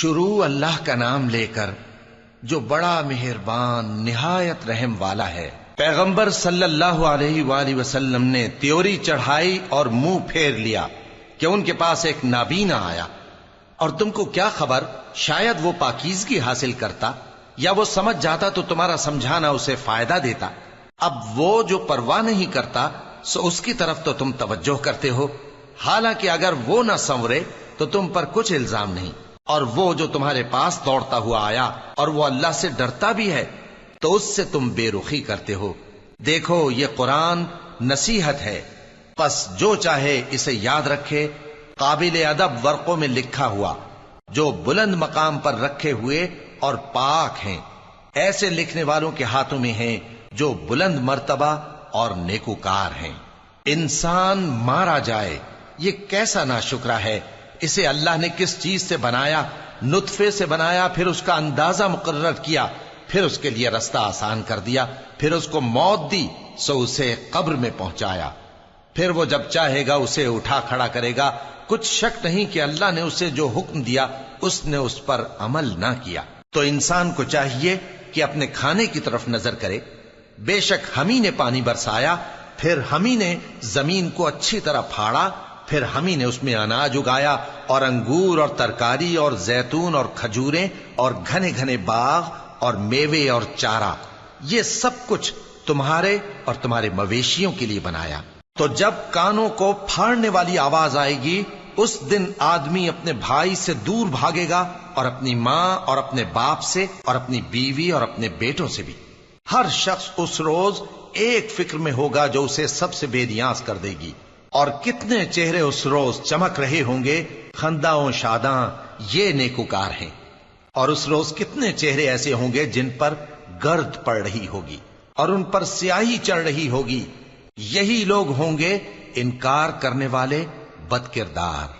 شروع اللہ کا نام لے کر جو بڑا مہربان نہایت رحم والا ہے۔ پیغمبر صلی اللہ علیہ وآلہ وسلم نے تیوری چڑھائی اور منہ پھیر لیا کہ ان کے پاس ایک نابینا آیا، اور تم کو کیا خبر، شاید وہ پاکیزگی حاصل کرتا یا وہ سمجھ جاتا تو تمہارا سمجھانا اسے فائدہ دیتا۔ اب وہ جو پرواہ نہیں کرتا سو اس کی طرف تو تم توجہ کرتے ہو، حالانکہ اگر وہ نہ سنورے تو تم پر کچھ الزام نہیں۔ اور وہ جو تمہارے پاس دوڑتا ہوا آیا اور وہ اللہ سے ڈرتا بھی ہے تو اس سے تم بے رخی کرتے ہو۔ دیکھو یہ قرآن نصیحت ہے، پس جو چاہے اسے یاد رکھے، قابل ادب ورقوں میں لکھا ہوا، جو بلند مقام پر رکھے ہوئے اور پاک ہیں، ایسے لکھنے والوں کے ہاتھوں میں ہیں جو بلند مرتبہ اور نیکوکار ہیں۔ انسان مارا جائے، یہ کیسا ناشکرا ہے۔ اسے اللہ نے کس چیز سے بنایا؟ نطفے سے بنایا، پھر اس کا اندازہ مقرر کیا، پھر اس کے لیے رستہ آسان کر دیا، پھر اس کو موت دی سو اسے قبر میں پہنچایا، پھر وہ جب چاہے گا اسے اٹھا کھڑا کرے گا۔ کچھ شک نہیں کہ اللہ نے اسے جو حکم دیا اس نے اس پر عمل نہ کیا۔ تو انسان کو چاہیے کہ اپنے کھانے کی طرف نظر کرے۔ بے شک ہم ہی نے پانی برسایا، پھر ہم ہی نے زمین کو اچھی طرح پھاڑا، پھر ہم ہی نے اس میں اناج اگایا اور انگور اور ترکاری اور زیتون اور کھجوریں اور گھنے گھنے باغ اور میوے اور چارہ، یہ سب کچھ تمہارے اور تمہارے مویشیوں کے لیے بنایا۔ تو جب کانوں کو پھاڑنے والی آواز آئے گی اس دن آدمی اپنے بھائی سے دور بھاگے گا، اور اپنی ماں اور اپنے باپ سے اور اپنی بیوی اور اپنے بیٹوں سے بھی۔ ہر شخص اس روز ایک فکر میں ہوگا جو اسے سب سے بے نیاز کر دے گی۔ اور کتنے چہرے اس روز چمک رہے ہوں گے، خنداں و شاداں، یہ نیکوکار ہیں۔ اور اس روز کتنے چہرے ایسے ہوں گے جن پر گرد پڑ رہی ہوگی اور ان پر سیاہی چڑھ رہی ہوگی، یہی لوگ ہوں گے انکار کرنے والے بد کردار۔